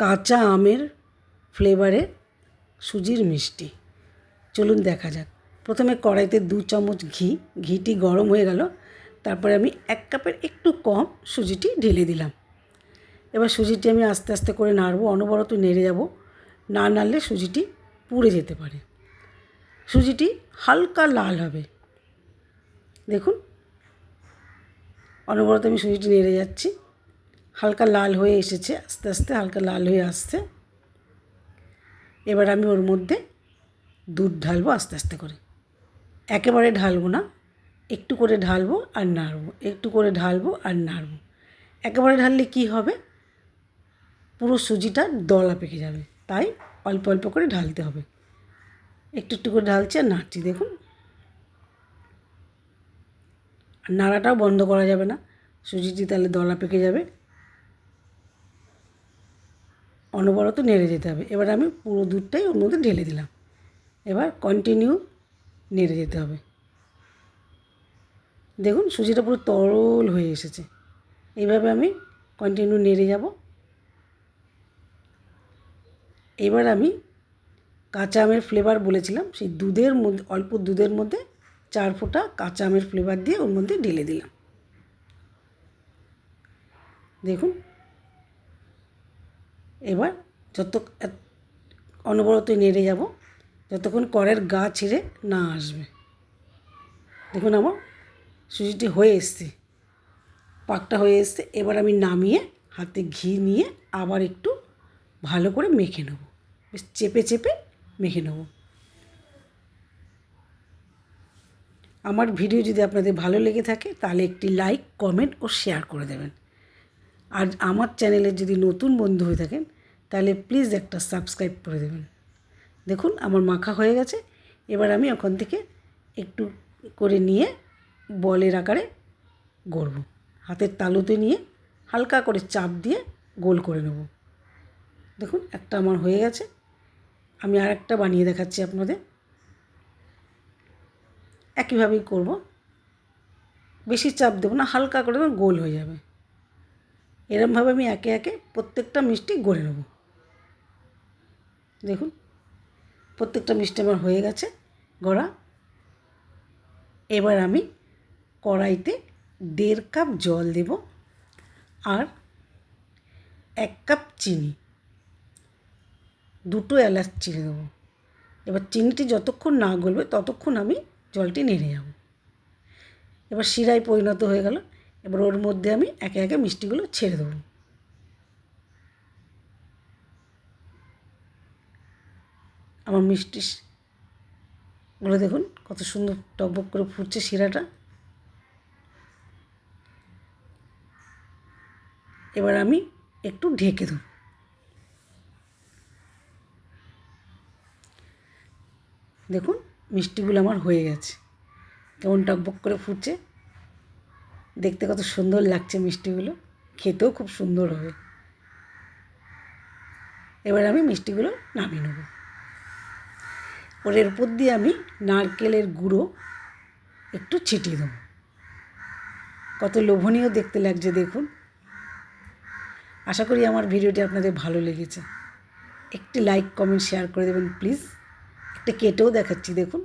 কাঁচা আমের ফ্লেভারে সুজির মিষ্টি। চলুন দেখা যাক। প্রথমে কড়াইতে 2 চামচ ঘিটি গরম হয়ে গেল। তারপরে আমি 1 কাপের একটু কম সুজিটি ঢেলে দিলাম। এবার সুজিটি আমি আস্তে আস্তে করে নাড়ব, অনবরত নেড়ে যাব, না নাড়লে সুজিটি পুড়ে যেতে পারে। সুজিটি হালকা লাল হবে, দেখুন অনবরত আমি সুজিটি নেড়ে যাচ্ছি। হালকা লাল হয়ে এসেছে, আস্তে আস্তে হালকা লাল হয়ে আসছে। এবার আমি ওর মধ্যে দুধ ঢালবো আস্তে আস্তে করে, একেবারে ঢালবো না, একটু করে ঢালবো আর নাড়বো, একটু করে ঢালবো আর নাড়বো। একেবারে ঢাললে কি হবে, পুরো সুজিটা দলা পেকে যাবে, তাই অল্প অল্প করে ঢালতে হবে। একটু একটু করে ঢালছি আর নাড়ছি, দেখুন। আর নাড়াটাও বন্ধ করা যাবে না, সুজিটি তাহলে দলা পেকে যাবে। অনবরত নেড়ে যেতে হবে। এবার আমি পুরো দুধটাই ওর মধ্যে ঢেলে দিলাম। এবার কন্টিনিউ নেড়ে যেতে হবে। দেখুন সুজিটা পুরো তরল হয়ে এসেছে। এইভাবে আমি কন্টিনিউ নেড়ে যাব। এবার আমি কাঁচা আমের ফ্লেভার বলেছিলাম, সেই দুধের মধ্যে, অল্প দুধের মধ্যে 4 ফোঁটা কাঁচা আমের ফ্লেভার দিয়ে ওর মধ্যে ঢেলে দিলাম। দেখুন এবার অনবরত নেড়ে যাব যতক্ষণ কড়ের গা ছিঁড়ে না আসবে। দেখুন আমার সুজিটি হয়ে এসছে, পাকটা হয়ে এসছে। এবার আমি নামিয়ে হাতে ঘি নিয়ে আবার একটু ভালো করে মেখে নেব, বেশ চেপে চেপে মেখে নেব। আমার ভিডিও যদি আপনাদের ভালো লেগে থাকে তাহলে একটি লাইক, কমেন্ট ও শেয়ার করে দেবেন। আর আমার চ্যানেলে যদি নতুন বন্ধু হয়ে থাকেন তাহলে প্লিজ একটা সাবস্ক্রাইব করে দেবেন। দেখুন আমার মাখা হয়ে গেছে। এবার আমি ওখান থেকে একটু করে নিয়ে বলের আকারে গড়ব, হাতের তালুতে নিয়ে হালকা করে চাপ দিয়ে গোল করে নেব। দেখুন একটা আমার হয়ে গেছে। আমি আর একটা বানিয়ে দেখাচ্ছি আপনাদের। একইভাবেই করব, বেশি চাপ দেবো না, হালকা করে গোল হয়ে যাবে। এরমভাবে আমি একে একে প্রত্যেকটা মিষ্টি গড়ে নেব। দেখুন প্রত্যেকটা মিষ্টি আমার হয়ে গেছে গড়া। এবার আমি কড়াইতে 1.5 কাপ জল দেব আর 1 কাপ চিনি, 2টো এলাচ চিনি দেবো। এবার চিনিটি যতক্ষণ না গলবে ততক্ষণ আমি জলটি নেড়ে যাব। এবার শিরায় পরিণত হয়ে গেল। এবার ওর মধ্যে আমি একে একে মিষ্টিগুলো ছেড়ে দেবো। আমার মিষ্টিগুলো দেখুন কত সুন্দর টকবক করে ফুটছে শিরাটা। এবার আমি একটু ঢেকে দেব। দেখুন মিষ্টিগুলো আমার হয়ে গেছে, কেমন টকবক করে ফুটছে, দেখতে কত সুন্দর লাগছে মিষ্টিগুলো, খেতেও খুব সুন্দর হবে। এবার আমি মিষ্টিগুলো নামিয়ে নেব। ওর উপর দিয়ে আমি নারকেলের গুঁড়ো একটু ছিটিয়ে দেবো। কত লোভনীয় দেখতে লাগছে দেখুন। আশা করি আমার ভিডিওটি আপনাদের ভালো লেগেছে। একটি লাইক, কমেন্ট, শেয়ার করে দেবেন প্লিজ। একটা কেটেও দেখাচ্ছি দেখুন।